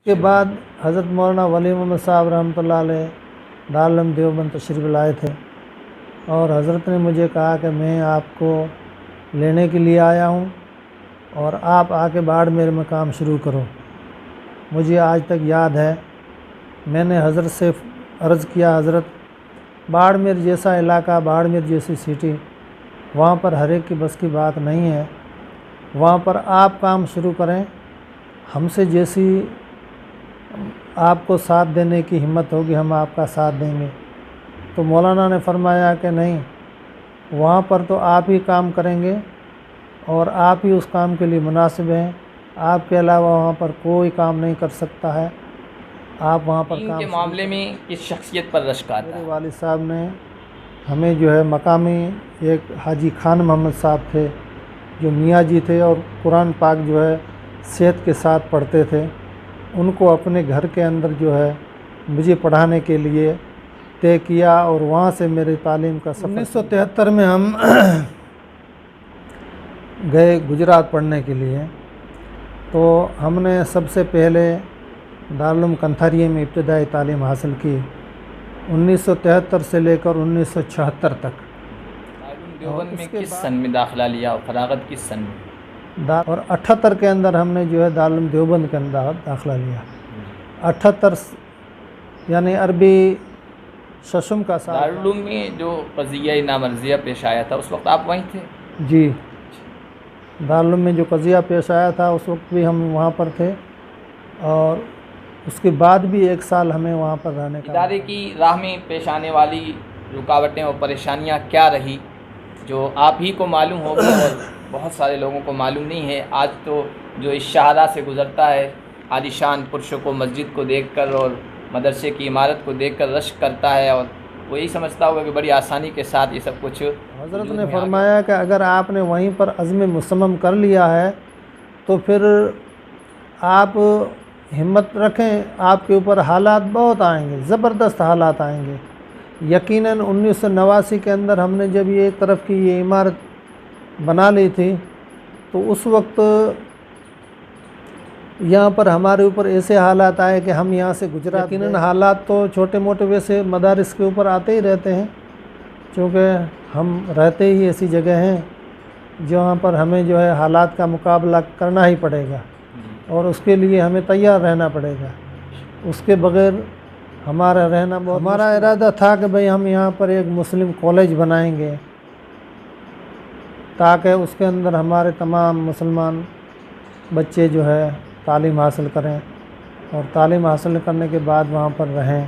کے بعد حضرت مولانا ولی محمد صاحب رحمۃ اللہ علیہ دارالعلوم دیوبند تشریف لائے تھے اور حضرت نے مجھے کہا کہ میں آپ کو لینے کے لیے آیا ہوں اور آپ آ کے باڑمیر میں کام شروع کرو۔ مجھے آج تک یاد ہے میں نے حضرت سے عرض کیا، حضرت باڑمیر جیسا علاقہ، باڑمیر جیسی سٹی، وہاں پر ہر ایک کی بس کی بات نہیں ہے، وہاں پر آپ کام شروع کریں، ہم سے جیسی آپ کو ساتھ دینے کی ہمت ہوگی ہم آپ کا ساتھ دیں گے۔ تو مولانا نے فرمایا کہ نہیں، وہاں پر تو آپ ہی کام کریں گے اور آپ ہی اس کام کے لیے مناسب ہیں، آپ کے علاوہ وہاں پر کوئی کام نہیں کر سکتا ہے، آپ وہاں پر کام کے معاملے میں کس شخصیت پر رشک آتا ہے؟ میرے والد صاحب نے ہمیں جو ہے مقامی ایک حاجی خان محمد صاحب تھے جو میاں جی تھے اور قرآن پاک جو ہے صحت کے ساتھ پڑھتے تھے، ان کو اپنے گھر کے اندر جو ہے مجھے پڑھانے کے لیے طے کیا اور وہاں سے میری تعلیم کا سفر 1973 میں ہم گئے گجرات پڑھنے کے لیے۔ تو ہم نے سب سے پہلے دارالعلوم کنتھاریے میں ابتدائی تعلیم حاصل کی 1973 سے لے کر 1976 تک۔ دارالعلوم دیوبند میں کس سن میں داخلہ لیا اور فراغت کس سن میں؟ اور 78 کے اندر ہم نے جو ہے دارالعلوم دیوبند کے اندر داخلہ لیا۔ 78 یعنی عربی ششم کا سال۔ دارالعلوم میں جو قضیہ نامرضیہ پیش آیا تھا اس وقت آپ وہیں تھے؟ جی، دارالعلوم میں جو قضیہ پیش آیا تھا اس وقت بھی ہم وہاں پر تھے اور اس کے بعد بھی 1 سال ہمیں وہاں پر رہنے کا۔ ادارے کی راہ میں پیش آنے والی رکاوٹیں اور پریشانیاں کیا رہی جو آپ ہی کو معلوم ہوگی اور بہت سارے لوگوں کو معلوم نہیں ہے؟ آج تو جو اس شاہراہ سے گزرتا ہے عالیشان پرشوں کو مسجد کو دیکھ کر اور مدرسے کی عمارت کو دیکھ کر رشک کرتا ہے اور وہ یہی سمجھتا ہوگا کہ بڑی آسانی کے ساتھ یہ سب کچھ حضرت نے فرمایا کہ اگر آپ نے وہیں پر عزم مصمم کر لیا ہے تو پھر آپ ہمت رکھیں، آپ کے اوپر حالات بہت آئیں گے، زبردست حالات آئیں گے۔ یقیناً 1989 کے اندر ہم نے جب یہ طرف کی یہ عمارت بنا لی تھی تو اس وقت یہاں پر ہمارے اوپر ایسے حالات آئے کہ ہم یہاں سے گجرات، یقیناً حالات تو چھوٹے موٹے ویسے مدارس کے اوپر آتے ہی رہتے ہیں چونکہ ہم رہتے ہی ایسی جگہ ہیں جہاں پر ہمیں جو ہے حالات کا مقابلہ کرنا ہی پڑے گا اور اس کے لیے ہمیں تیار رہنا پڑے گا، اس کے بغیر ہمارا رہنا بہت ہمارا ارادہ تھا کہ بھئی ہم یہاں پر ایک مسلم کالج بنائیں گے تاکہ اس کے اندر ہمارے تمام مسلمان بچے جو ہے تعلیم حاصل کریں اور تعلیم حاصل کرنے کے بعد وہاں پر رہیں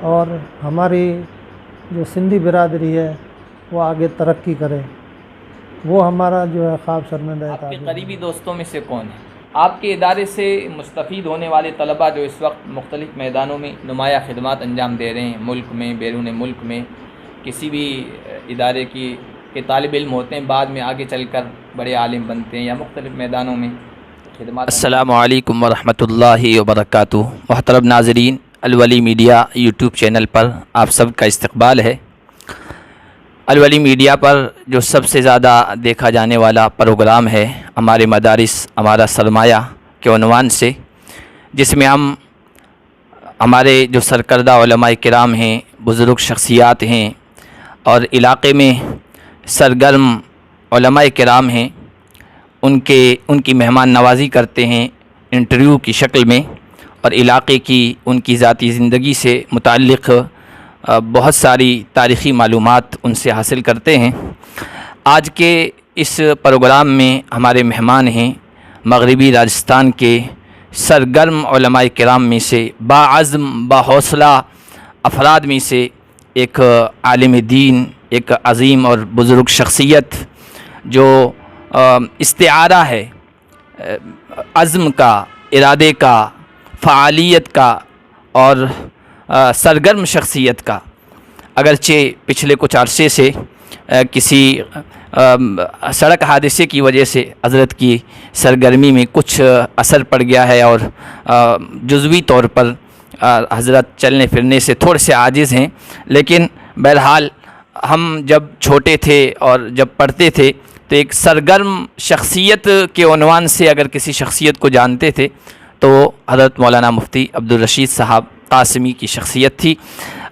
اور ہماری جو سندھی برادری ہے وہ آگے ترقی کرے، وہ ہمارا جو ہے خواب سرمندہ ہے۔ آپ کے قریبی دوستوں میں سے کون ہے؟ آپ کے ادارے سے مستفید ہونے والے طلباء جو اس وقت مختلف میدانوں میں نمایاں خدمات انجام دے رہے ہیں، ملک میں بیرون ملک میں، کسی بھی ادارے کے طالب علم ہوتے ہیں، بعد میں آگے چل کر بڑے عالم بنتے ہیں یا مختلف میدانوں میں خدمات۔ السلام علیکم ورحمۃ اللہ وبرکاتہ۔ محترم ناظرین، الولی میڈیا یوٹیوب چینل پر آپ سب کا استقبال ہے۔ الولی میڈیا پر جو سب سے زیادہ دیکھا جانے والا پروگرام ہے ہمارے مدارس ہمارا سرمایہ کے عنوان سے، جس میں ہم ہمارے جو سرکردہ علماء کرام ہیں، بزرگ شخصیات ہیں اور علاقے میں سرگرم علماء کرام ہیں، ان کی مہمان نوازی کرتے ہیں انٹرویو کی شکل میں اور علاقے کی ان کی ذاتی زندگی سے متعلق بہت ساری تاریخی معلومات ان سے حاصل کرتے ہیں۔ آج کے اس پروگرام میں ہمارے مہمان ہیں مغربی راجستھان کے سرگرم علماء کرام میں سے، باعزم باحوصلہ افراد میں سے ایک عالم دین، ایک عظیم اور بزرگ شخصیت جو استعارہ ہے عزم کا، ارادے کا، فعالیت کا اور سرگرم شخصیت کا۔ اگرچہ پچھلے کچھ عرصے سے کسی سڑک حادثے کی وجہ سے حضرت کی سرگرمی میں کچھ اثر پڑ گیا ہے اور جزوی طور پر حضرت چلنے پھرنے سے تھوڑے سے عاجز ہیں، لیکن بہرحال ہم جب چھوٹے تھے اور جب پڑھتے تھے تو ایک سرگرم شخصیت کے عنوان سے اگر کسی شخصیت کو جانتے تھے تو حضرت مولانا مفتی عبدالرشید صاحب قاسمی کی شخصیت تھی.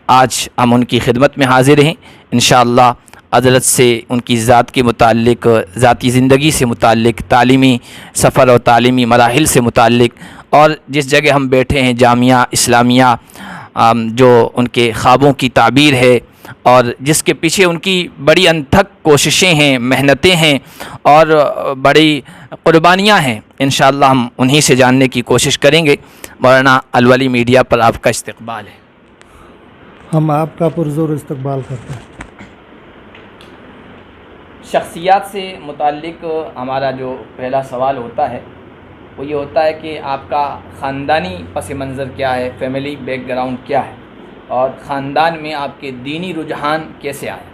آج ہم ان کی خدمت میں حاضر ہیں. انشاءاللہ حضرت سے ان کی ذات کے متعلق، ذاتی زندگی سے متعلق، تعلیمی سفر اور تعلیمی مراحل سے متعلق، اور جس جگہ ہم بیٹھے ہیں جامعہ اسلامیہ جو ان کے خوابوں کی تعبیر ہے اور جس کے پیچھے ان کی بڑی انتھک کوششیں ہیں، محنتیں ہیں اور بڑی قربانیاں ہیں، انشاءاللہ ہم انہی سے جاننے کی کوشش کریں گے. مولانا الولی میڈیا پر آپ کا استقبال ہے. ہم آپ کا پرزور استقبال کرتے ہیں. شخصیات سے متعلق ہمارا جو پہلا سوال ہوتا ہے وہ یہ ہوتا ہے کہ آپ کا خاندانی پس منظر کیا ہے، فیملی بیک گراؤنڈ کیا ہے، اور خاندان میں آپ کے دینی رجحان کیسے آئے؟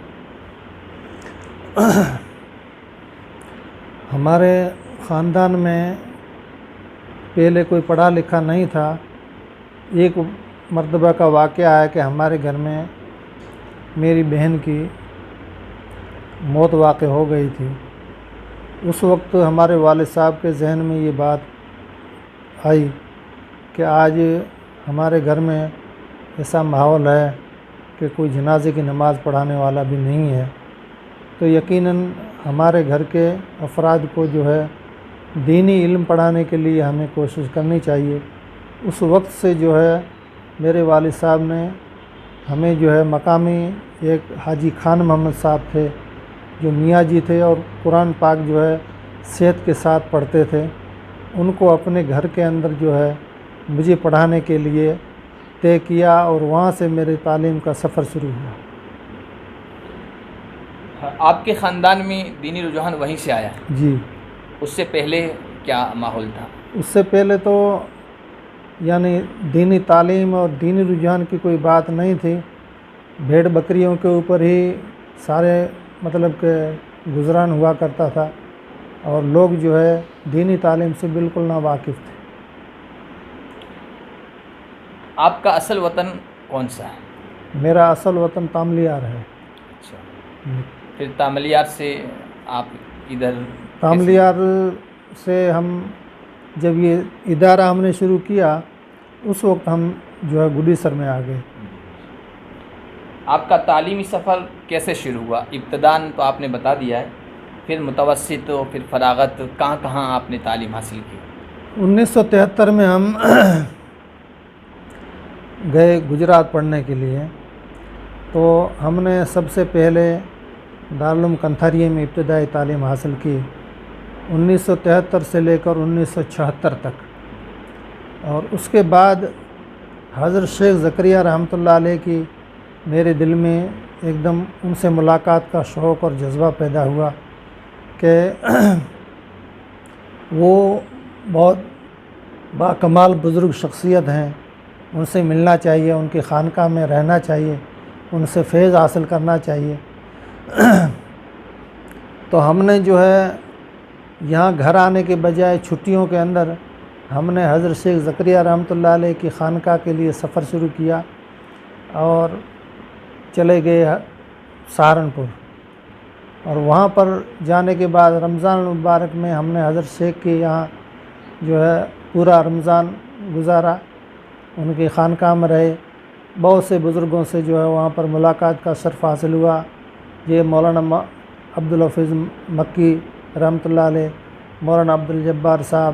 ہمارے خاندان میں پہلے کوئی پڑھا لکھا نہیں تھا. ایک مرتبہ کا واقعہ ہے کہ ہمارے گھر میں میری بہن کی موت واقع ہو گئی تھی. اس وقت ہمارے والد صاحب کے ذہن میں یہ بات آئی کہ آج ہمارے گھر میں ایسا ماحول ہے کہ کوئی جنازے کی نماز پڑھانے والا بھی نہیں ہے، تو یقیناً ہمارے گھر کے افراد کو جو ہے دینی علم پڑھانے کے لیے ہمیں کوشش کرنی چاہیے. اس وقت سے جو ہے میرے والد صاحب نے ہمیں جو ہے مقامی ایک حاجی خان محمد صاحب تھے جو میاں جی تھے اور قرآن پاک جو ہے صحت کے ساتھ پڑھتے تھے، ان کو اپنے گھر کے اندر جو ہے مجھے پڑھانے کے لیے طے کیا اور وہاں سے میری تعلیم کا سفر شروع ہوا. آپ کے خاندان میں دینی رجحان وہیں سے آیا ہے؟ جی. اس سے پہلے کیا ماحول تھا؟ اس سے پہلے تو یعنی دینی تعلیم اور دینی رجحان کی کوئی بات نہیں تھی. بھیڑ بکریوں کے اوپر ہی سارے مطلب کہ گزران ہوا کرتا تھا اور لوگ جو ہے دینی تعلیم سے بالکل ناواقف تھے. آپ کا اصل وطن کون سا ہے؟ میرا اصل وطن تاملیار ہے. اچھا، پھر تاملیار سے آپ ادھر؟ تاملیار سے ہم جب یہ ادارہ ہم نے شروع کیا اس وقت ہم جو ہے گڈیسر میں آ گئے. آپ کا تعلیمی سفر کیسے شروع ہوا؟ ابتداً تو آپ نے بتا دیا ہے، پھر متوسط و پھر فراغت کہاں کہاں آپ نے تعلیم حاصل کی؟ 1973 میں ہم گئے گجرات پڑھنے کے لیے. تو ہم نے سب سے پہلے دارالعلوم کنتھاریے میں ابتدائی تعلیم حاصل کی 1973 سے لے کر 1976 تک. اور اس کے بعد حضرت شیخ زکریا رحمۃ اللہ علیہ کی میرے دل میں ایک دم ان سے ملاقات کا شوق اور جذبہ پیدا ہوا کہ وہ بہت باکمال بزرگ شخصیت ہیں، ان سے ملنا چاہیے، ان کی خانقاہ میں رہنا چاہیے، ان سے فیض حاصل کرنا چاہیے. تو ہم نے جو ہے یہاں گھر آنے کے بجائے چھٹیوں کے اندر ہم نے حضرت شیخ زکریا رحمۃ اللہ علیہ کی خانقاہ کے لیے سفر شروع کیا اور چلے گئے سہارنپور. اور وہاں پر جانے کے بعد رمضان المبارک میں ہم نے حضرت شیخ کے یہاں جو ہے پورا رمضان گزارا، ان کی خانقاہ میں رہے. بہت سے بزرگوں سے جو ہے وہاں پر ملاقات کا شرف حاصل ہوا. یہ مولانا عبدالحفیظ مکی رحمۃ اللہ علیہ، مولانا عبدالجبار صاحب،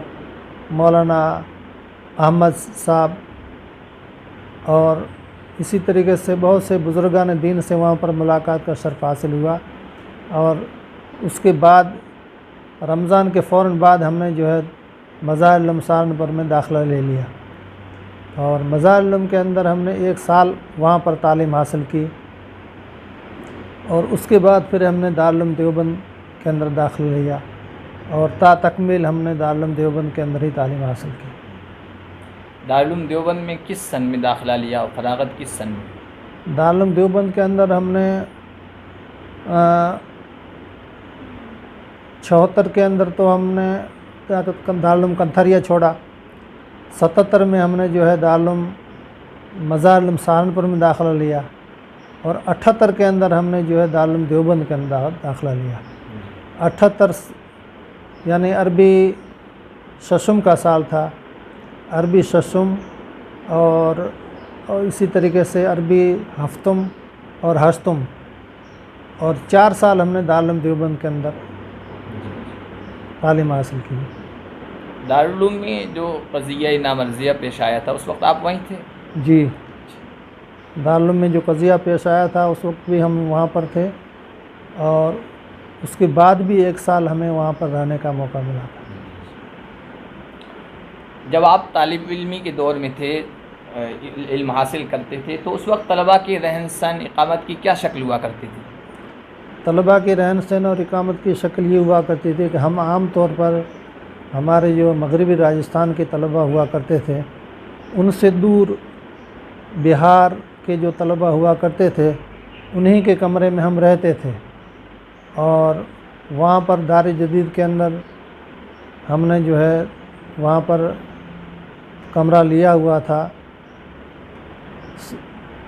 مولانا احمد صاحب، اور اسی طریقے سے بہت سے بزرگان دین سے وہاں پر ملاقات کا شرف حاصل ہوا. اور اس کے بعد رمضان کے فوراً بعد ہم نے جو ہے مظاہر العلم سہارنپور میں داخلہ لے لیا اور مظاہر العلم کے اندر ہم نے 1 سال وہاں پر تعلیم حاصل کی. اور اس کے بعد پھر ہم نے دارالعلوم دیوبند کے اندر داخلہ لیا اور تا تکمیل ہم نے دارالعلوم دیوبند کے اندر ہی تعلیم حاصل کی. دارالعلوم دیوبند میں کس سن میں داخلہ لیا اور فراغت کس سن میں؟ دارالعلوم دیوبند کے اندر ہم نے 76 کے اندر تو ہم نے دارالعلوم کنتھاریہ چھوڑا. 77 میں ہم نے جو ہے دارالعلوم مظاہر العلم سہارنپور میں داخلہ لیا اور 78 کے اندر ہم نے جو ہے دارالعلوم دیوبند کے اندر داخلہ لیا. 78 یعنی عربی ششم کا سال تھا عربی ششم اور اسی طریقے سے عربی ہفتم اور ہشتم، اور 4 سال ہم نے دارالعلوم دیوبند کے اندر تعلیم حاصل کی۔ دارالعلوم میں جو قضیہ نامرضیہ پیش آیا تھا اس وقت آپ وہیں تھے؟ جی، دارالعلوم میں جو قضیہ پیش آیا تھا اس وقت بھی ہم وہاں پر تھے، اور اس کے بعد بھی 1 سال ہمیں وہاں پر رہنے کا موقع ملا تھا۔ جب آپ طالب علمی کے دور میں تھے، علم حاصل کرتے تھے، تو اس وقت طلباء کے رہن سہن اقامت کی کیا شکل ہوا کرتی تھی؟ طلباء کے رہن سہن اور اقامت کی شکل یہ ہوا کرتی تھی کہ ہم عام طور پر ہمارے جو مغربی راجستھان کے طلباء ہوا کرتے تھے، ان سے دور بہار کے جو طلباء ہوا کرتے تھے انہی کے کمرے میں ہم رہتے تھے، اور وہاں پر دار جدید کے اندر ہم نے جو ہے وہاں پر کمرہ لیا ہوا تھا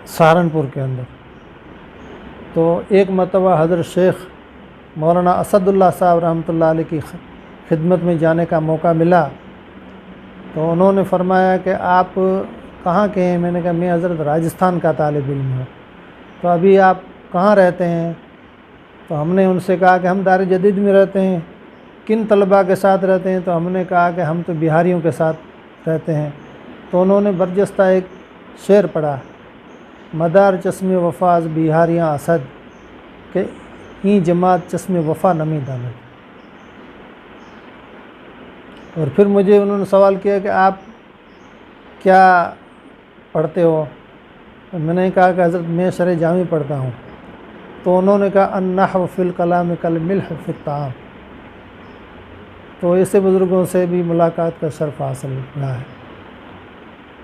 سہارنپور کے اندر۔ تو ایک مرتبہ حضرت شیخ مولانا اسد اللہ صاحب رحمۃ اللہ علیہ کی خدمت میں جانے کا موقع ملا، تو انہوں نے فرمایا کہ آپ کہاں کے ہیں؟ میں نے کہا میں حضرت راجستھان کا طالب علم ہوں۔ تو ابھی آپ کہاں رہتے ہیں؟ تو ہم نے ان سے کہا کہ ہم دار جدید میں رہتے ہیں۔ کن طلباء کے ساتھ رہتے ہیں؟ تو ہم نے کہا کہ ہم تو بہاریوں کے ساتھ رہتے ہیں۔ تو انہوں نے برجستہ ایک شعر پڑھا، مدار چشم وفاز بہاریاں اسد کہ ہی جماعت چشم وفا نمی داند۔ اور پھر مجھے انہوں نے سوال کیا کہ آپ کیا پڑھتے ہو؟ تو میں نے کہا کہ حضرت میں شرح جامی پڑھتا ہوں۔ تو انہوں نے کہا النحو فی الکلام کالملح فی الطعام۔ تو ایسے بزرگوں سے بھی ملاقات کا شرف حاصل ہوا ہے۔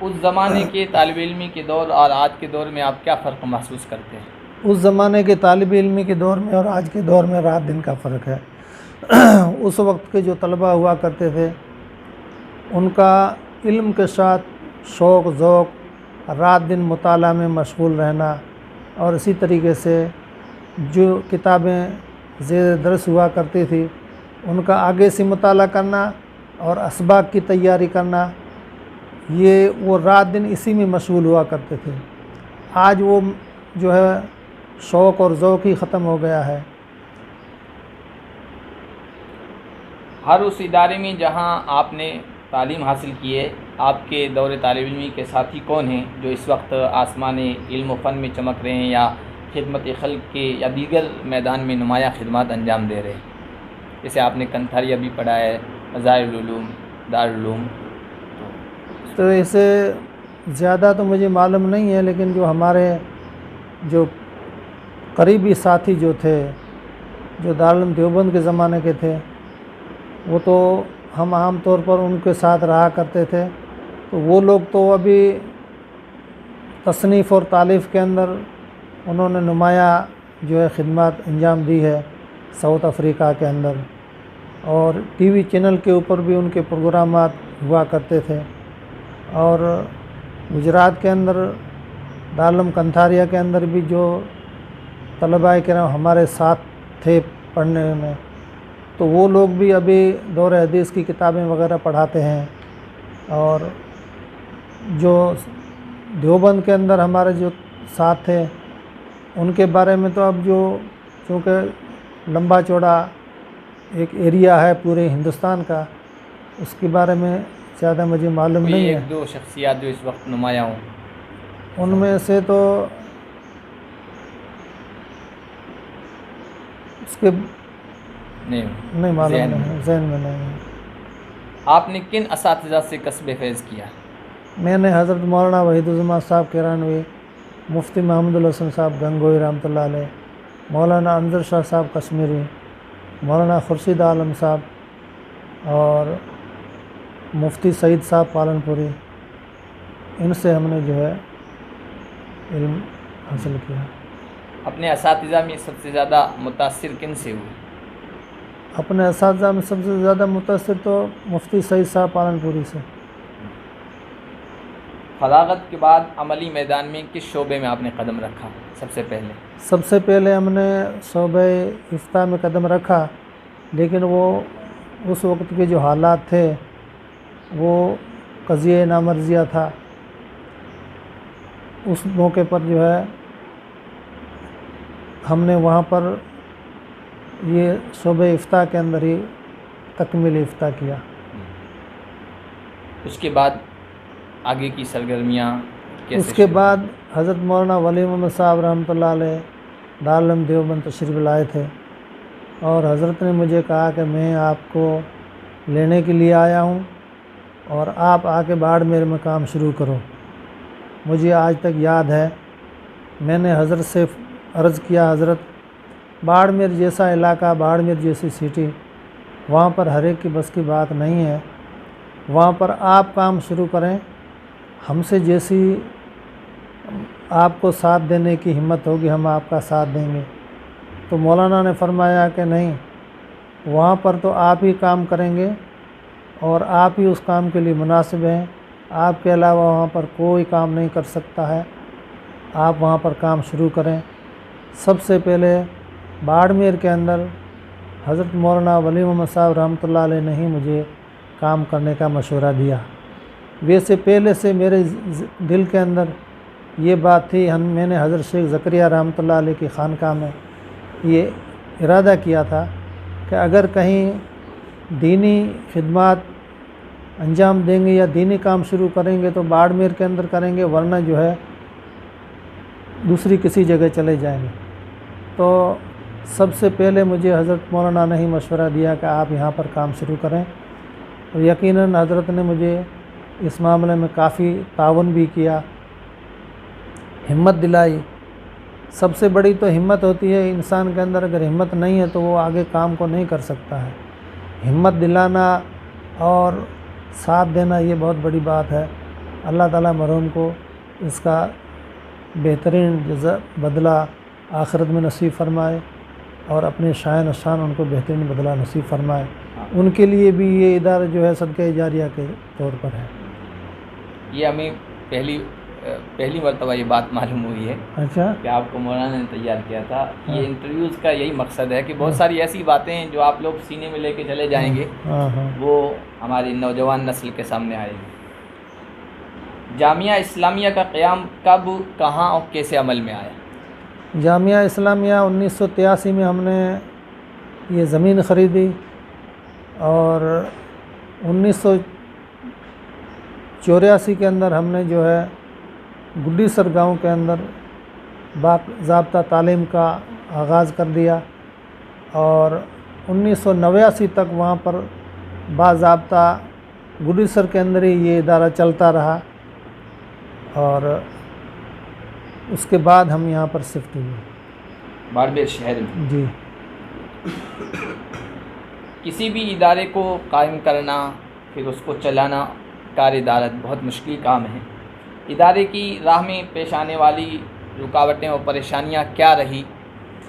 اس زمانے کے طالب علمی کے دور اور آج کے دور میں آپ کیا فرق محسوس کرتے ہیں؟ اس زمانے کے طالب علمی کے دور میں اور آج کے دور میں رات دن کا فرق ہے۔ اس وقت کے جو طلباء ہوا کرتے تھے ان کا علم کے ساتھ شوق ذوق، رات دن مطالعہ میں مشغول رہنا، اور اسی طریقے سے جو کتابیں زیر درس ہوا کرتی تھی ان کا آگے سے مطالعہ کرنا اور اسباق کی تیاری کرنا، یہ وہ رات دن اسی میں مشغول ہوا کرتے تھے۔ آج وہ جو ہے شوق اور ذوق ہی ختم ہو گیا ہے۔ ہر اس ادارے میں جہاں آپ نے تعلیم حاصل کی ہے، آپ کے دور طالب علمی کے ساتھی کون ہیں جو اس وقت آسمان علم و فن میں چمک رہے ہیں، یا خدمت خلق کے یا دیگر میدان میں نمایاں خدمات انجام دے رہے ہیں؟ جیسے آپ نے کنتھاریہ بھی پڑھا ہے، مظاہر العلوم، دارالعلوم۔ تو ایسے زیادہ تو مجھے معلوم نہیں ہے، لیکن جو ہمارے جو قریبی ساتھی جو تھے جو دارالعلوم دیوبند کے زمانے کے تھے، وہ تو ہم عام طور پر ان کے ساتھ رہا کرتے تھے۔ تو وہ لوگ تو ابھی تصنیف اور تالیف کے اندر انہوں نے نمایاں جو ہے خدمات انجام دی ہے ساؤتھ افریقہ کے اندر، اور ٹی وی چینل کے اوپر بھی ان کے پروگرامات ہوا کرتے تھے، اور گجرات کے اندر دارالعلوم کنتھاریہ کے اندر بھی جو طلباء کرام ہمارے ساتھ تھے پڑھنے میں، تو وہ لوگ بھی ابھی دور حدیث کی کتابیں وغیرہ پڑھاتے ہیں۔ اور جو دیوبند کے اندر ہمارے جو ساتھ تھے ان کے بارے میں تو اب جو چونکہ لمبا چوڑا ایک ایریا ہے پورے ہندوستان کا، اس کے بارے میں زیادہ مجھے معلوم نہیں ہے۔ ایک دو شخصیات جو اس وقت نمایاں ہوں، ان میں سے تو اس کے نہیں معلوم نہیں، ذہن میں نہیں ہے۔ آپ نے کن اساتذہ سے کسب فیض کیا؟ میں نے حضرت مولانا وحید الزمان صاحب کیرانوی، مفتی محمد الحسن صاحب گنگوئی رحمۃ اللہ علیہ، مولانا انظر شاہ صاحب کشمیری، مولانا خورشید عالم صاحب اور مفتی سعید صاحب پالنپوری، ان سے ہم نے جو ہے علم حاصل کیا۔ اپنے اساتذہ میں سب سے زیادہ متاثر کن سے ہوئے؟ اپنے اساتذہ میں سب سے زیادہ متاثر تو مفتی سعید صاحب پالنپوری سے۔ فراغت کے بعد عملی میدان میں کس شعبے میں آپ نے قدم رکھا سب سے پہلے؟ سب سے پہلے ہم نے شعبہ افتاء میں قدم رکھا، لیکن وہ اس وقت کے جو حالات تھے وہ قضیہ نامرضیہ تھا، اس موقع پر جو ہے ہم نے وہاں پر یہ شعبہ افتاء کے اندر ہی تکمیل افتاء کیا۔ اس کے بعد آگے کی سرگرمیاں کیسے؟ اس کے بعد حضرت مولانا ولی محمد صاحب رحمۃ اللہ علیہ دارالعلوم دیوبند تشریف لائے تھے، اور حضرت نے مجھے کہا کہ میں آپ کو لینے کے لیے آیا ہوں اور آپ آ کے باڑمیر میں کام شروع کرو۔ مجھے آج تک یاد ہے، میں نے حضرت سے عرض کیا، حضرت باڑمیر جیسا علاقہ، باڑمیر جیسی سٹی، وہاں پر ہر ایک کی بس کی بات نہیں ہے، وہاں پر آپ کام شروع کریں، ہم سے جیسی آپ کو ساتھ دینے کی ہمت ہوگی ہم آپ کا ساتھ دیں گے۔ تو مولانا نے فرمایا کہ نہیں، وہاں پر تو آپ ہی کام کریں گے اور آپ ہی اس کام کے لیے مناسب ہیں، آپ کے علاوہ وہاں پر کوئی کام نہیں کر سکتا ہے، آپ وہاں پر کام شروع کریں۔ سب سے پہلے باڑمیر کے اندر حضرت مولانا ولی محمد صاحب رحمۃ اللہ علیہ نے ہی مجھے کام کرنے کا مشورہ دیا۔ ویسے پہلے سے میرے دل کے اندر یہ بات تھی، میں نے حضرت شیخ زکریہ رحمۃ اللہ علیہ کی خانقاہ میں یہ ارادہ کیا تھا کہ اگر کہیں دینی خدمات انجام دیں گے یا دینی کام شروع کریں گے تو باڑمیر کے اندر کریں گے، ورنہ جو ہے دوسری کسی جگہ چلے جائیں گے۔ تو سب سے پہلے مجھے حضرت مولانا نے ہی مشورہ دیا کہ آپ یہاں پر کام شروع کریں، اور یقیناً حضرت نے مجھے اس معاملے میں کافی تعاون بھی کیا، ہمت دلائی۔ سب سے بڑی تو ہمت ہوتی ہے انسان کے اندر، اگر ہمت نہیں ہے تو وہ آگے کام کو نہیں کر سکتا ہے۔ ہمت دلانا اور ساتھ دینا یہ بہت بڑی بات ہے۔ اللہ تعالیٰ مرحوم کو اس کا بہترین جزا بدلہ آخرت میں نصیب فرمائے، اور اپنے شائن و شان ان کو بہترین بدلہ نصیب فرمائے۔ ان کے لیے بھی یہ ادارہ جو ہے صدقہ جاریہ کے طور پر ہے۔ یہ ہمیں پہلی مرتبہ یہ بات معلوم ہوئی ہے اچھا کہ آپ کو مولانا نے تیار کیا تھا۔ یہ انٹرویوز کا یہی مقصد ہے کہ بہت ساری ایسی باتیں ہیں جو آپ لوگ سینے میں لے کے چلے جائیں گے، وہ ہماری نوجوان نسل کے سامنے آئے گی۔ جامعہ اسلامیہ کا قیام کب، کہاں اور کیسے عمل میں آیا؟ جامعہ اسلامیہ 1983 میں ہم نے یہ زمین خریدی، اور 1984 کے اندر ہم نے جو ہے گڈی سر گاؤں کے اندر باضابطہ تعلیم کا آغاز کر دیا، اور 1989 تک وہاں پر باضابطہ گڈی سر کے اندر ہی یہ ادارہ چلتا رہا، اور اس کے بعد ہم یہاں پر شفٹ ہوئے باڑمیر شہر میں۔ جی، کسی بھی ادارے کو قائم کرنا، پھر اس کو چلانا کار ادارت بہت مشکل کام ہے۔ ادارے کی راہ میں پیش آنے والی رکاوٹیں اور پریشانیاں کیا رہی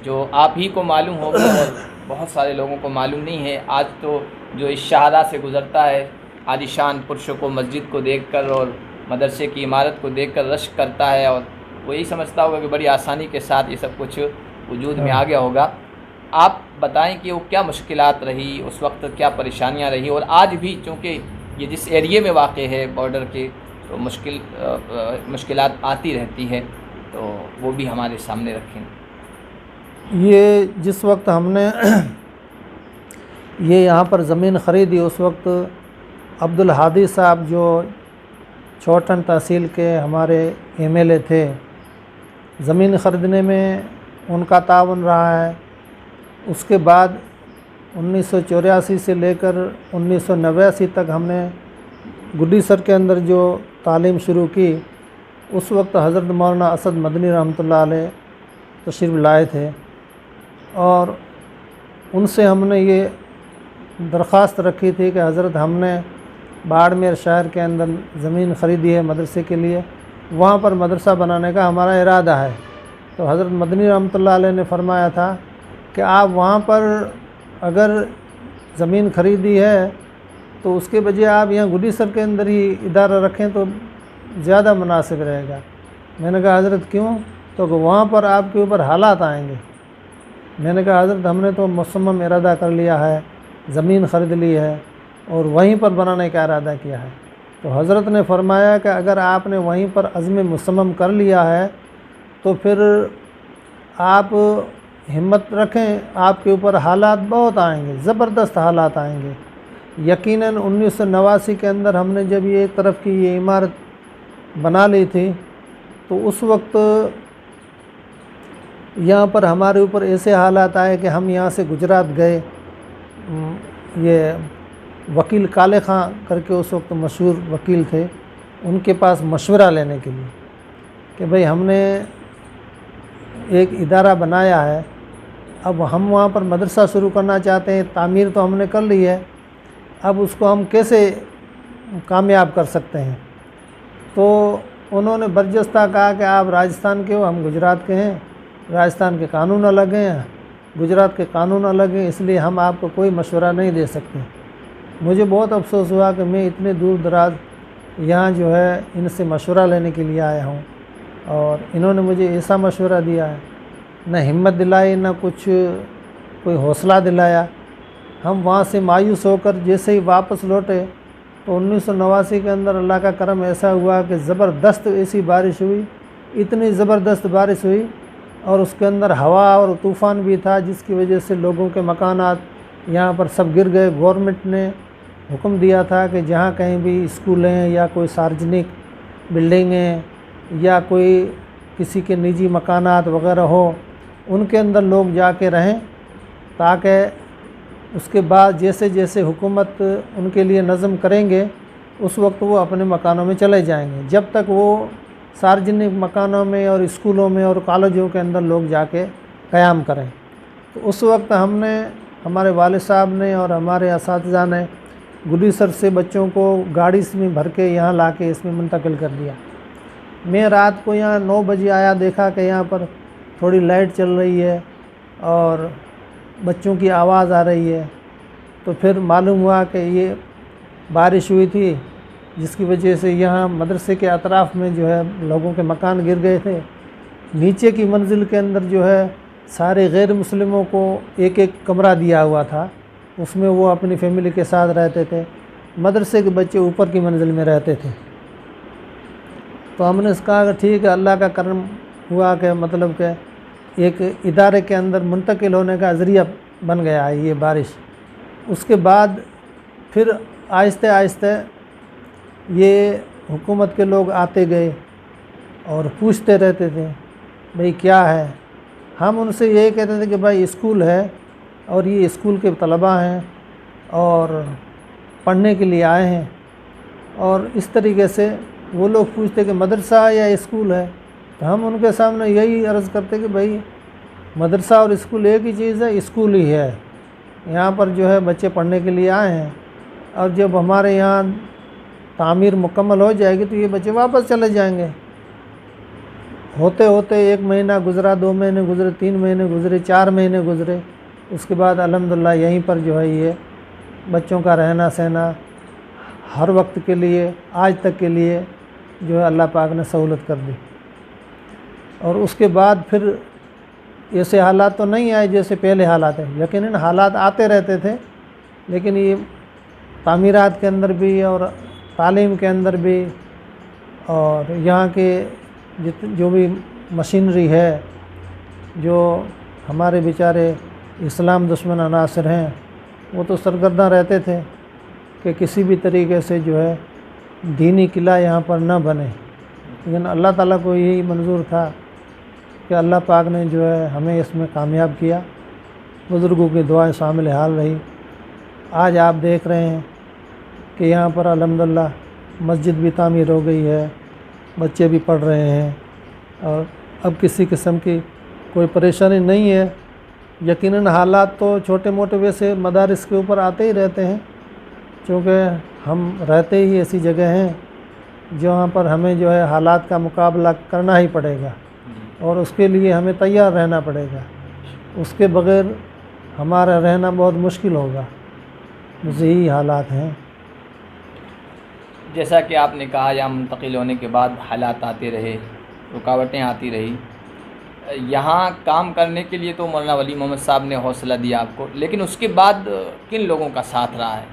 جو آپ ہی کو معلوم ہوگی اور بہت سارے لوگوں کو معلوم نہیں ہے؟ آج تو جو اس شاہراہ سے گزرتا ہے، عالیشان پرشوں کو مسجد کو دیکھ کر اور مدرسے کی عمارت کو دیکھ کر رشک کرتا ہے، اور وہ یہی سمجھتا ہوگا کہ بڑی آسانی کے ساتھ یہ سب کچھ وجود میں آ گیا ہوگا۔ آپ بتائیں کہ وہ کیا مشکلات رہی اس وقت، کیا پریشانیاں رہی، اور آج بھی چونکہ یہ جس ایریے میں واقع ہے بارڈر کے، تو مشکلات آتی رہتی ہے، تو وہ بھی ہمارے سامنے رکھیں۔ یہ جس وقت ہم نے یہ یہاں پر زمین خریدی، اس وقت عبدالہادی صاحب جو چوٹن تحصیل کے ہمارے MLA تھے، زمین خریدنے میں ان کا تعاون رہا ہے۔ اس کے بعد 1984 سے لے کر 1989 تک ہم نے گڈی سر کے اندر جو تعلیم شروع کی، اس وقت حضرت مولانا اسد مدنی رحمۃ اللہ علیہ تشریف لائے تھے، اور ان سے ہم نے یہ درخواست رکھی تھی کہ حضرت ہم نے باڑمیر شہر کے اندر زمین خریدی ہے مدرسے کے لیے، وہاں پر مدرسہ بنانے کا ہمارا ارادہ ہے۔ تو حضرت مدنی رحمۃ اللہ علیہ نے فرمایا تھا کہ آپ وہاں پر اگر زمین خریدی ہے تو اس کے بجائے آپ یہاں گڈی سر کے اندر ہی ادارہ رکھیں تو زیادہ مناسب رہے گا۔ میں نے کہا حضرت کیوں؟ تو کہ وہاں پر آپ کے اوپر حالات آئیں گے۔ میں نے کہا حضرت ہم نے تو مصمم ارادہ کر لیا ہے، زمین خرید لی ہے اور وہیں پر بنانے کا ارادہ کیا ہے۔ تو حضرت نے فرمایا کہ اگر آپ نے وہیں پر عزم مصمم کر لیا ہے تو پھر آپ ہمت رکھیں، آپ کے اوپر حالات بہت آئیں گے، زبردست حالات آئیں گے۔ یقیناً 1989 کے اندر ہم نے جب یہ ایک طرف کی یہ عمارت بنا لی تھی تو اس وقت یہاں پر ہمارے اوپر ایسے حالات آئے کہ ہم یہاں سے گجرات گئے، یہ وکیل کالے خان کر کے اس وقت مشہور وکیل تھے، ان کے پاس مشورہ لینے کے لیے کہ بھئی ہم نے ایک ادارہ بنایا ہے، اب ہم وہاں پر مدرسہ شروع کرنا چاہتے ہیں، تعمیر تو ہم نے کر لی ہے، اب اس کو ہم کیسے کامیاب کر سکتے ہیں؟ تو انہوں نے برجستہ کہا کہ آپ راجستھان کے ہو، ہم گجرات کے ہیں، راجستھان کے قانون الگ ہیں، گجرات کے قانون الگ ہیں، اس لیے ہم آپ کو کوئی مشورہ نہیں دے سکتے۔ مجھے بہت افسوس ہوا کہ میں اتنے دور دراز یہاں جو ہے ان سے مشورہ لینے کے لیے آیا ہوں اور انہوں نے مجھے ایسا مشورہ دیا ہے، نہ ہمت دلائی، نہ کچھ کوئی حوصلہ دلایا۔ ہم وہاں سے مایوس ہو کر جیسے ہی واپس لوٹے تو 1989 کے اندر اللہ کا کرم ایسا ہوا کہ زبردست ایسی بارش ہوئی، اتنی زبردست بارش ہوئی اور اس کے اندر ہوا اور طوفان بھی تھا، جس کی وجہ سے لوگوں کے مکانات یہاں پر سب گر گئے۔ گورنمنٹ نے حکم دیا تھا کہ جہاں کہیں بھی اسکول ہیں یا کوئی سارجنک بلڈنگیں یا کوئی کسی کے نجی مکانات وغیرہ ہو، ان کے اندر لوگ جا کے رہیں، تاکہ اس کے بعد جیسے جیسے حکومت ان کے لیے نظم کریں گے اس وقت وہ اپنے مکانوں میں چلے جائیں گے، جب تک وہ سارجنک مکانوں میں اور اسکولوں میں اور کالجوں کے اندر لوگ جا کے قیام کریں۔ تو اس وقت ہم نے، ہمارے والد صاحب نے اور ہمارے اساتذہ نے گلیسر سے بچوں کو گاڑی میں بھر کے یہاں لا کے اس میں منتقل کر دیا۔ میں رات کو یہاں 9 بجے آیا، دیکھا کہ یہاں پر تھوڑی لائٹ چل رہی ہے اور بچوں کی آواز آ رہی ہے، تو پھر معلوم ہوا کہ یہ بارش ہوئی تھی جس کی وجہ سے یہاں مدرسے کے اطراف میں جو ہے لوگوں کے مکان گر گئے تھے۔ نیچے کی منزل کے اندر جو ہے سارے غیر مسلموں کو ایک ایک کمرہ دیا ہوا تھا، اس میں وہ اپنی فیملی کے ساتھ رہتے تھے، مدرسے کے بچے اوپر کی منزل میں رہتے تھے۔ تو ہم نے کہا کہ ٹھیک ہے، اللہ کا کرم ہوا کہ مطلب کہ ایک ادارے کے اندر منتقل ہونے کا ذریعہ بن گیا ہے یہ بارش۔ اس کے بعد پھر آہستہ آہستہ یہ حکومت کے لوگ آتے گئے اور پوچھتے رہتے تھے بھئی کیا ہے۔ ہم ان سے یہی کہتے تھے کہ بھائی اسکول ہے اور یہ اسکول کے طلباء ہیں اور پڑھنے کے لیے آئے ہیں، اور اس طریقے سے وہ لوگ پوچھتے کہ مدرسہ یا اسکول ہے، تو ہم ان کے سامنے یہی عرض کرتے کہ بھائی مدرسہ اور اسکول ایک ہی چیز ہے، اسکول ہی ہے، یہاں پر جو ہے بچے پڑھنے کے لیے آئے ہیں، اور جب ہمارے یہاں تعمیر مکمل ہو جائے گی تو یہ بچے واپس چلے جائیں گے۔ ہوتے ہوتے 1 مہینہ گزرا، 2 مہینے گزرے، 3 مہینے گزرے، 4 مہینے گزرے، اس کے بعد الحمدللہ یہیں پر جو ہے یہ بچوں کا رہنا سہنا ہر وقت کے لیے، آج تک کے لیے جو ہے اللہ پاک نے سہولت کر دی۔ اور اس کے بعد پھر ایسے حالات تو نہیں آئے جیسے پہلے حالات ہیں، یقیناً حالات آتے رہتے تھے، لیکن یہ تعمیرات کے اندر بھی اور تعلیم کے اندر بھی اور یہاں کے جو بھی مشینری ہے، جو ہمارے بیچارے اسلام دشمن عناصر ہیں، وہ تو سرگرداں رہتے تھے کہ کسی بھی طریقے سے جو ہے دینی قلعہ یہاں پر نہ بنے، لیکن اللہ تعالیٰ کو یہی منظور تھا کہ اللہ پاک نے جو ہے ہمیں اس میں کامیاب کیا۔ بزرگوں کی دعائیں شامل حال رہی۔ آج آپ دیکھ رہے ہیں کہ یہاں پر الحمدللہ مسجد بھی تعمیر ہو گئی ہے، بچے بھی پڑھ رہے ہیں، اور اب کسی قسم کی کوئی پریشانی نہیں ہے۔ یقیناً حالات تو چھوٹے موٹے ویسے مدارس کے اوپر آتے ہی رہتے ہیں، چونکہ ہم رہتے ہی ایسی جگہ ہیں جہاں پر ہمیں جو ہے حالات کا مقابلہ کرنا ہی پڑے گا، اور اس کے لیے ہمیں تیار رہنا پڑے گا، اس کے بغیر ہمارا رہنا بہت مشکل ہوگا۔ یہی حالات ہیں۔ جیسا کہ آپ نے کہا یہاں منتقل ہونے کے بعد حالات آتے رہے، رکاوٹیں آتی رہی، یہاں کام کرنے کے لیے تو مولانا ولی محمد صاحب نے حوصلہ دیا آپ کو، لیکن اس کے بعد کن لوگوں کا ساتھ رہا ہے؟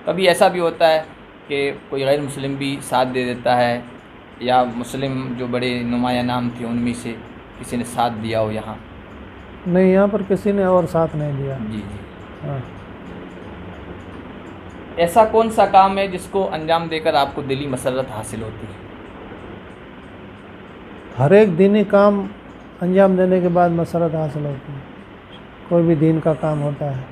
کبھی ایسا بھی ہوتا ہے کہ کوئی غیر مسلم بھی ساتھ دے دیتا ہے، یا مسلم جو بڑے نمایاں نام تھے ان میں سے کسی نے ساتھ دیا ہو یہاں؟ نہیں، یہاں پر کسی نے اور ساتھ نہیں دیا۔ جی جی۔ ہاں، ایسا کون سا کام ہے جس کو انجام دے کر آپ کو دلی مسرت حاصل ہوتی ہے؟ ہر ایک دینی کام انجام دینے کے بعد مسرت حاصل ہوتی ہے، کوئی بھی دین کا کام ہوتا ہے۔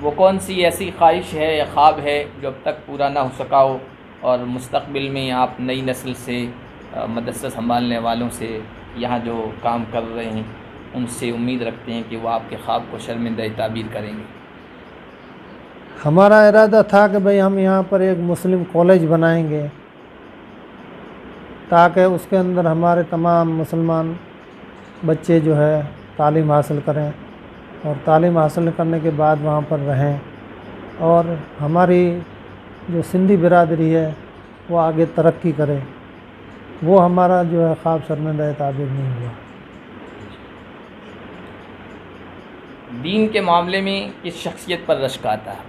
وہ کون سی ایسی خواہش ہے یا خواب ہے جو اب تک پورا نہ ہو سکا ہو، اور مستقبل میں آپ نئی نسل سے، مدرسہ سنبھالنے والوں سے، یہاں جو کام کر رہے ہیں ان سے امید رکھتے ہیں کہ وہ آپ کے خواب کو شرمندہ تعبیر کریں گے؟ ہمارا ارادہ تھا کہ بھئی ہم یہاں پر ایک مسلم کالج بنائیں گے تاکہ اس کے اندر ہمارے تمام مسلمان بچے جو ہے تعلیم حاصل کریں، اور تعلیم حاصل کرنے کے بعد وہاں پر رہیں، اور ہماری جو سندھی برادری ہے وہ آگے ترقی کرے۔ وہ ہمارا جو ہے خواب شرمندہ تعبیر نہیں ہوا۔ دین کے معاملے میں کس شخصیت پر رشک آتا ہے؟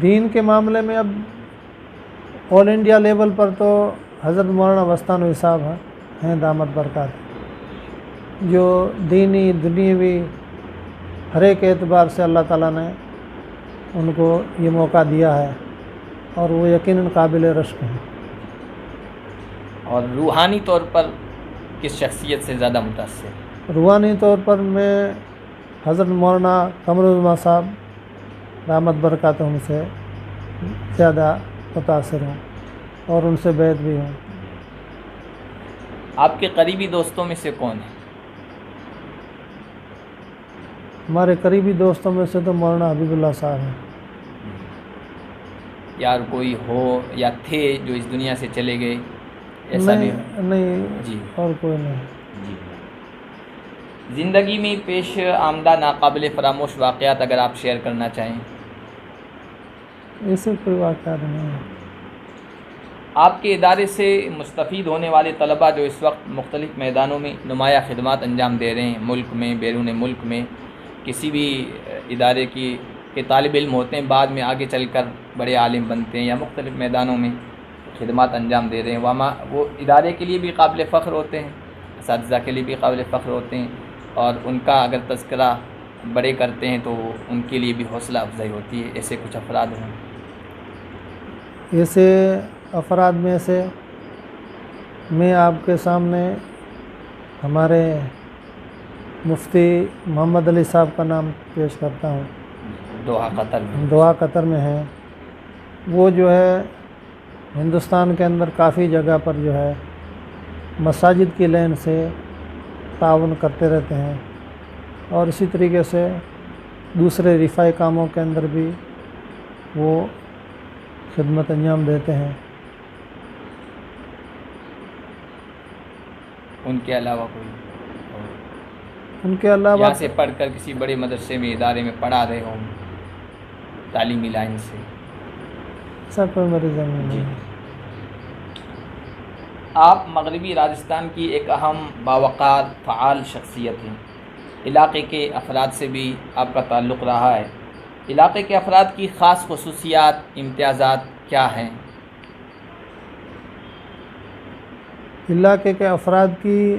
دین کے معاملے میں اب آل انڈیا لیول پر تو حضرت مولانا بستانوی صاحب ہیں دامت برکات، جو دینی دنیاوی ہر ایک اعتبار سے اللہ تعالیٰ نے ان کو یہ موقع دیا ہے، اور وہ یقیناً قابل رشک ہیں۔ اور روحانی طور پر کس شخصیت سے زیادہ متاثر؟ روحانی طور پر میں حضرت مولانا قمر الزمان صاحب دامت برکاتہم سے زیادہ متاثر ہوں، اور ان سے بیعت بھی ہوں۔ آپ کے قریبی دوستوں میں سے کون ہے؟ ہمارے قریبی دوستوں میں سے تو مولانا حبیب اللہ صاحب ہیں۔ یار کوئی ہو یا تھے جو اس دنیا سے چلے گئے، ایسا بھی؟ نہیں، جی، اور کوئی نہیں۔ جی۔ زندگی میں پیش آمدہ ناقابل فراموش واقعات اگر آپ شیئر کرنا چاہیں؟ ایسے کوئی واقعات نہیں ہے۔ آپ کے ادارے سے مستفید ہونے والے طلباء جو اس وقت مختلف میدانوں میں نمایاں خدمات انجام دے رہے ہیں، ملک میں، بیرون ملک میں، کسی بھی ادارے کے طالب علم ہوتے ہیں، بعد میں آگے چل کر بڑے عالم بنتے ہیں یا مختلف میدانوں میں خدمات انجام دے رہے ہیں، وہ ادارے کے لیے بھی قابل فخر ہوتے ہیں، اساتذہ کے لیے بھی قابل فخر ہوتے ہیں، اور ان کا اگر تذکرہ بڑے کرتے ہیں تو ان کے لیے بھی حوصلہ افزائی ہوتی ہے۔ ایسے کچھ افراد ہیں؟ ایسے افراد میں سے میں آپ کے سامنے ہمارے مفتی محمد علی صاحب کا نام پیش کرتا ہوں، دوحہ قطر میں۔ دوحہ قطر میں ہیں۔ وہ جو ہے ہندوستان کے اندر کافی جگہ پر جو ہے مساجد کی لین سے تعاون کرتے رہتے ہیں، اور اسی طریقے سے دوسرے رفاعی کاموں کے اندر بھی وہ خدمت انجام دیتے ہیں۔ ان کے علاوہ کوئی؟ ان کے علاوہ یہاں سے پڑھ کر کسی بڑے مدرسے میں، ادارے میں پڑھا رہے ہوں تعلیمی لائن سے؟ سب کوئی میری ذہن میں نہیں ہے۔ آپ مغربی راجستھان کی ایک اہم باوقار فعال شخصیت ہیں، علاقے کے افراد سے بھی آپ کا تعلق رہا ہے۔ علاقے کے افراد کی خاص خصوصیات، امتیازات کیا ہیں؟ علاقے کے افراد کی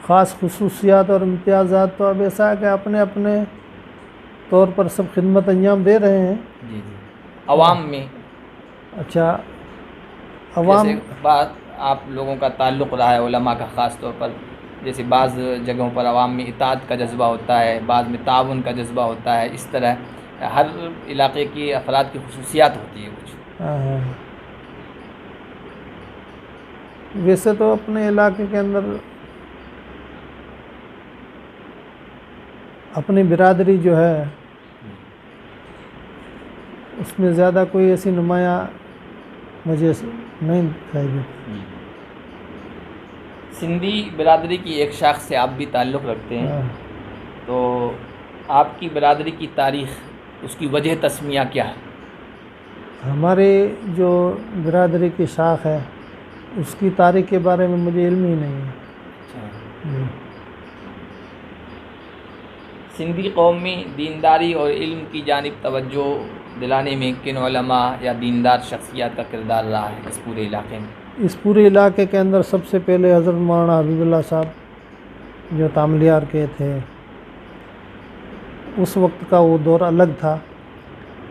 خاص خصوصیات اور امتیازات تو اب ایسا ہے کہ اپنے اپنے طور پر سب خدمت انجام دے رہے ہیں۔ جی جی۔ عوام میں؟ اچھا، عوام جیسے بات آپ لوگوں کا تعلق رہا ہے علماء کا خاص طور پر، جیسے بعض جگہوں پر عوام میں اطاعت کا جذبہ ہوتا ہے، بعض میں تعاون کا جذبہ ہوتا ہے، اس طرح ہر علاقے کی افراد کی خصوصیات ہوتی ہے کچھ۔ ہاں، ویسے تو اپنے علاقے کے اندر اپنی برادری جو ہے اس میں زیادہ کوئی ایسی نمایاں مجھے نہیں دکھائی دی۔ سندھی برادری کی ایک شاخ سے آپ بھی تعلق رکھتے ہیں، تو آپ کی برادری کی تاریخ، اس کی وجہ تسمیہ کیا ہے؟ ہماری جو برادری کی شاخ ہے اس کی تاریخ کے بارے میں مجھے علم ہی نہیں ہے۔ سندھی قوم میں دینداری اور علم کی جانب توجہ دلانے میں کن علماء یا دیندار شخصیات کا کردار رہا ہے اس پورے علاقے میں؟ اس پورے علاقے کے اندر سب سے پہلے حضرت مولانا حبیب اللہ صاحب جو تاملیار کے تھے، اس وقت کا وہ دور الگ تھا۔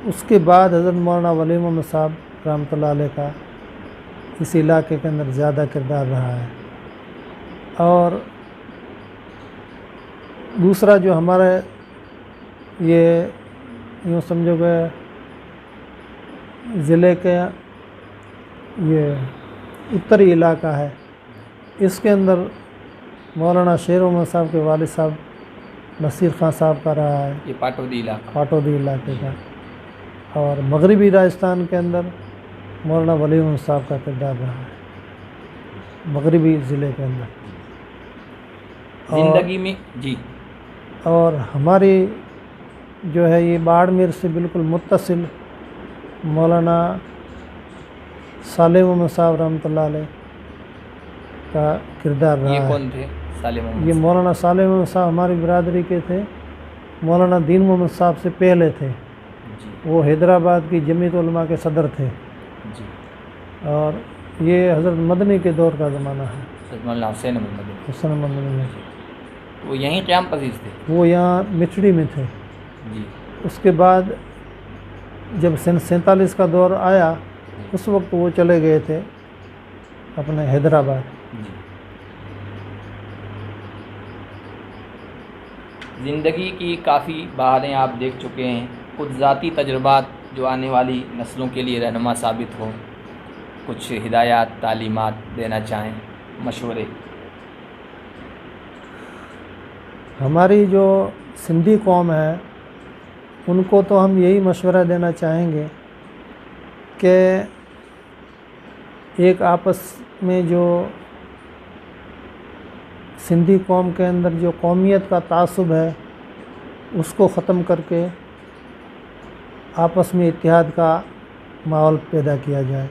اس کے بعد حضرت مولانا ولی محمد صاحب رحمۃ اللہ علیہ کا اس علاقے کے اندر زیادہ کردار رہا ہے۔ اور دوسرا جو ہمارے یہ یوں سمجھو کہ ضلع کے یہ اتری علاقہ ہے، اس کے اندر مولانا شیر محمد صاحب کے والد صاحب نصیر خان صاحب کا رہا ہے، یہ پاٹودی علاقہ، پاٹودی علاقے کا۔ اور مغربی راجستھان کے اندر مولانا ولی محمد صاحب کا کردار رہا ہے، مغربی ضلع کے اندر۔ زندگی میں جی، اور ہماری جو ہے یہ باڑمیر سے بالکل متصل مولانا صالح محمد صاحب رحمۃ اللہ علیہ کا کردار رہا ہے۔ یہ کون تھے صالح محمد؟ یہ مولانا صالح محمد صاحب ہماری برادری کے تھے، مولانا دین محمد صاحب سے پہلے تھے، جی وہ حیدرآباد کی جمعیت علماء کے صدر تھے، جی، اور یہ حضرت مدنی کے دور کا زمانہ ہے، حضرت مولانا حسین احمد مدنی، حسن مدنی میں۔ وہ یہیں قیام پذیر تھے؟ وہ یہاں مچھڑی میں تھے۔ جی، اس کے بعد جب سن 47 کا دور آیا، اس وقت وہ چلے گئے تھے اپنے حیدرآباد۔ جی، زندگی کی کافی بہاریں آپ دیکھ چکے ہیں، کچھ ذاتی تجربات جو آنے والی نسلوں کے لیے رہنما ثابت ہو، کچھ ہدایات تعلیمات دینا چاہیں، مشورے؟ ہماری جو سندھی قوم ہے ان کو تو ہم یہی مشورہ دینا چاہیں گے کہ ایک آپس میں جو سندھی قوم کے اندر جو قومیت کا تعصب ہے اس کو ختم کر کے آپس میں اتحاد کا ماحول پیدا کیا جائے۔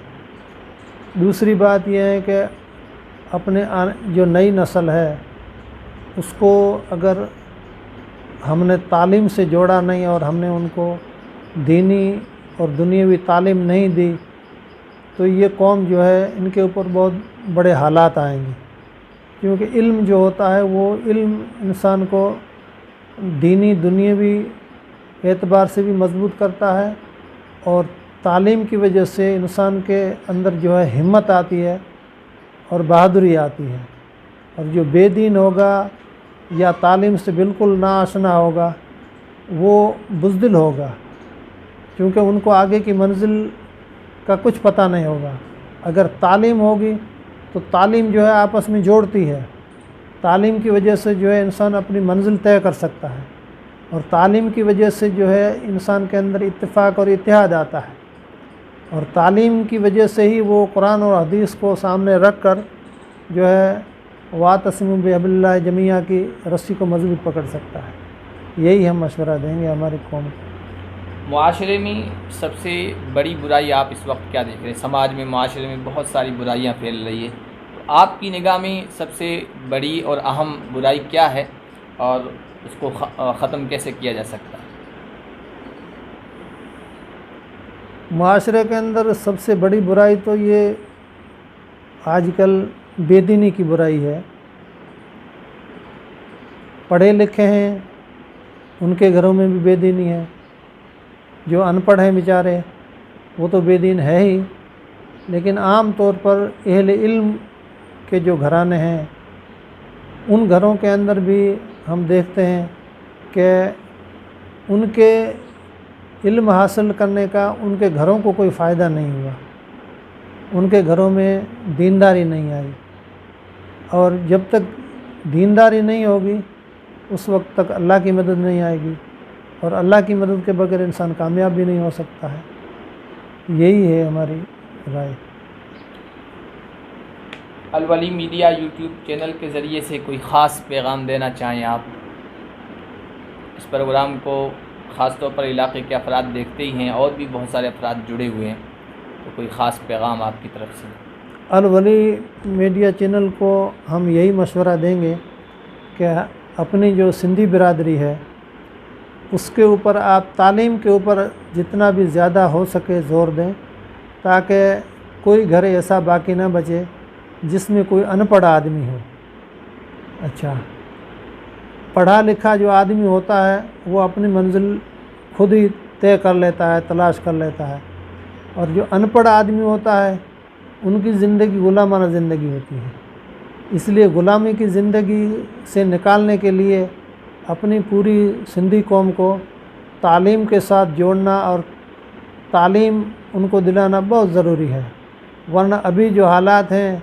دوسری بات یہ ہے کہ اپنے جو نئی نسل ہے اس کو اگر ہم نے تعلیم سے جوڑا نہیں اور ہم نے ان کو دینی اور دنیاوی تعلیم نہیں دی تو یہ قوم جو ہے ان کے اوپر بہت بڑے حالات آئیں گے، کیونکہ علم جو ہوتا ہے وہ علم انسان کو دینی دنیاوی اعتبار سے بھی مضبوط کرتا ہے، اور تعلیم کی وجہ سے انسان کے اندر جو ہے ہمت آتی ہے اور بہادری آتی ہے، اور جو بے دین ہوگا یا تعلیم سے بالکل ناآشنا ہوگا وہ بزدل ہوگا، کیونکہ ان کو آگے کی منزل کا کچھ پتہ نہیں ہوگا۔ اگر تعلیم ہوگی تو تعلیم جو ہے آپس میں جوڑتی ہے، تعلیم کی وجہ سے جو ہے انسان اپنی منزل طے کر سکتا ہے، اور تعلیم کی وجہ سے جو ہے انسان کے اندر اتفاق اور اتحاد آتا ہے، اور تعلیم کی وجہ سے ہی وہ قرآن اور حدیث کو سامنے رکھ کر جو ہے واعتصموا بحبل اللہ جمیعا کی رسی کو مضبوط پکڑ سکتا ہے۔ یہی ہم مشورہ دیں گے ہماری قوم کو۔ معاشرے میں سب سے بڑی برائی آپ اس وقت کیا دیکھ رہے ہیں؟ سماج میں، معاشرے میں بہت ساری برائیاں پھیل رہی ہے، تو آپ کی نگاہ میں سب سے بڑی اور اہم برائی کیا ہے اور اس کو ختم کیسے کیا جا سکتا ہے؟ معاشرے کے اندر سب سے بڑی برائی تو یہ آج کل بے دینی کی برائی ہے۔ پڑھے لکھے ہیں ان کے گھروں میں بھی بے دینی ہے، جو ان پڑھ ہیں بیچارے وہ تو بے دین ہے ہی، لیکن عام طور پر اہل علم کے جو گھرانے ہیں ان گھروں کے اندر بھی ہم دیکھتے ہیں کہ ان کے علم حاصل کرنے کا ان کے گھروں کو کوئی فائدہ نہیں ہوا، ان کے گھروں میں دینداری نہیں آئی، اور جب تک دینداری نہیں ہوگی اس وقت تک اللہ کی مدد نہیں آئے گی، اور اللہ کی مدد کے بغیر انسان کامیاب بھی نہیں ہو سکتا ہے۔ یہی ہے ہماری رائے۔ الولی میڈیا یوٹیوب چینل کے ذریعے سے کوئی خاص پیغام دینا چاہیں آپ؟ اس پروگرام کو خاص طور پر علاقے کے افراد دیکھتے ہی ہیں، اور بھی بہت سارے افراد جڑے ہوئے ہیں، تو کوئی خاص پیغام آپ کی طرف سے؟ الولی میڈیا چینل کو ہم یہی مشورہ دیں گے کہ اپنی جو سندھی برادری ہے اس کے اوپر آپ تعلیم کے اوپر جتنا بھی زیادہ ہو سکے زور دیں، تاکہ کوئی گھر ایسا باقی نہ بچے جس میں کوئی ان پڑھ آدمی ہو۔ اچھا، پڑھا لکھا جو آدمی ہوتا ہے وہ اپنی منزل خود ہی طے کر لیتا ہے، تلاش کر لیتا ہے، اور جو ان پڑھ آدمی ہوتا ہے ان کی زندگی غلامانہ زندگی ہوتی ہے۔ اس لیے غلامی کی زندگی سے نکالنے کے لیے اپنی پوری سندھی قوم کو تعلیم کے ساتھ جوڑنا اور تعلیم ان کو دلانا بہت ضروری ہے، ورنہ ابھی جو حالات ہیں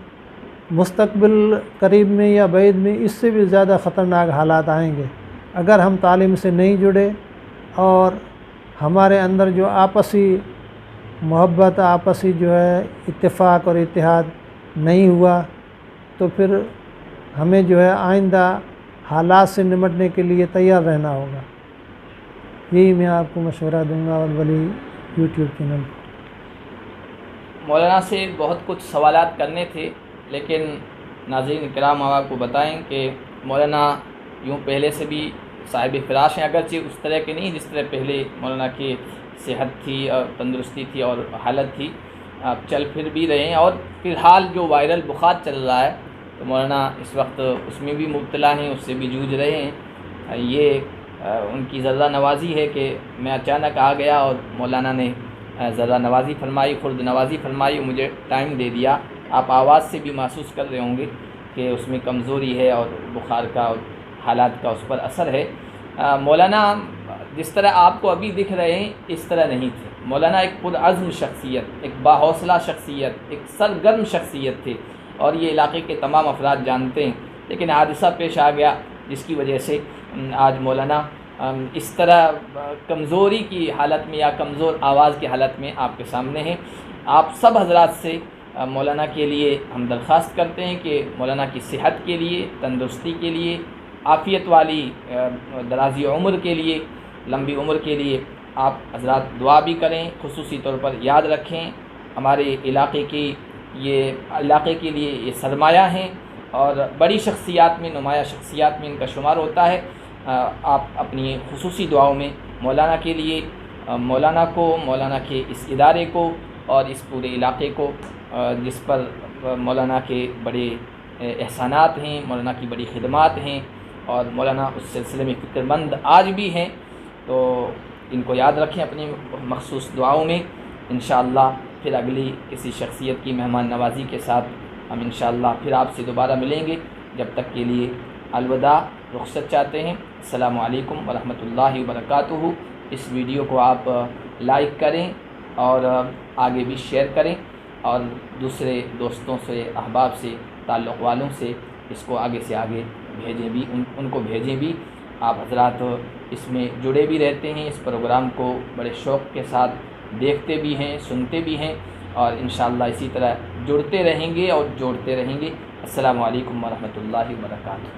مستقبل قریب میں یا بعید میں اس سے بھی زیادہ خطرناک حالات آئیں گے اگر ہم تعلیم سے نہیں جڑے، اور ہمارے اندر جو آپسی محبت، آپسی جو ہے اتفاق اور اتحاد نہیں ہوا، تو پھر ہمیں جو ہے آئندہ حالات سے نمٹنے کے لیے تیار رہنا ہوگا۔ یہی میں آپ کو مشورہ دوں گا الولی یوٹیوب چینل پر۔ مولانا سے بہت کچھ سوالات کرنے تھے، لیکن ناظرین کرام آپ کو بتائیں کہ مولانا یوں پہلے سے بھی صاحب فراش ہیں، اگرچہ اس طرح کے نہیں جس طرح پہلے مولانا کی صحت تھی اور تندرستی تھی اور حالت تھی، آپ چل پھر بھی رہے ہیں، اور فی الحال جو وائرل بخار چل رہا ہے تو مولانا اس وقت اس میں بھی مبتلا ہیں، اس سے بھی جوجھ رہے ہیں۔ یہ ان کی ذرہ نوازی ہے کہ میں اچانک آ گیا اور مولانا نے ذرہ نوازی فرمائی، خرد نوازی فرمائی، مجھے ٹائم دے دیا۔ آپ آواز سے بھی محسوس کر رہے ہوں گے کہ اس میں کمزوری ہے اور بخار کا اور حالات کا اس پر اثر ہے۔ مولانا جس طرح آپ کو ابھی دکھ رہے ہیں اس طرح نہیں تھے۔ مولانا ایک پرعزم شخصیت، ایک باحوصلہ شخصیت، ایک سرگرم شخصیت تھے، اور یہ علاقے کے تمام افراد جانتے ہیں، لیکن حادثہ پیش آ گیا جس کی وجہ سے آج مولانا اس طرح کمزوری کی حالت میں یا کمزور آواز کی حالت میں آپ کے سامنے ہیں۔ آپ سب حضرات سے مولانا کے لیے ہم درخواست کرتے ہیں کہ مولانا کی صحت کے لیے، تندرستی کے لیے، عافیت والی درازی عمر کے لیے، لمبی عمر کے لیے آپ حضرات دعا بھی کریں۔ خصوصی طور پر یاد رکھیں ہمارے علاقے کے لیے یہ سرمایہ ہیں، اور بڑی شخصیات میں، نمایاں شخصیات میں ان کا شمار ہوتا ہے۔ آپ اپنی خصوصی دعاؤں میں مولانا کے لیے، مولانا کو، مولانا کے اس ادارے کو اور اس پورے علاقے کو جس پر مولانا کے بڑے احسانات ہیں، مولانا کی بڑی خدمات ہیں، اور مولانا اس سلسلے میں فکر مند آج بھی ہیں، تو ان کو یاد رکھیں اپنی مخصوص دعاؤں میں۔ انشاءاللہ پھر اگلی کسی شخصیت کی مہمان نوازی کے ساتھ ہم انشاءاللہ پھر آپ سے دوبارہ ملیں گے۔ جب تک کے لیے الوداع، رخصت چاہتے ہیں۔ السلام علیکم ورحمۃ اللہ وبرکاتہ۔ اس ویڈیو کو آپ لائک کریں اور آگے بھی شیئر کریں، اور دوسرے دوستوں سے، احباب سے، تعلق والوں سے اس کو آگے سے آگے بھیجیں بھی، ان کو بھیجیں بھی۔ آپ حضرات اس میں جڑے بھی رہتے ہیں، اس پروگرام کو بڑے شوق کے ساتھ دیکھتے بھی ہیں، سنتے بھی ہیں، اور انشاءاللہ اسی طرح جڑتے رہیں گے اور جوڑتے رہیں گے۔ السلام علیکم ورحمۃ اللہ وبرکاتہ۔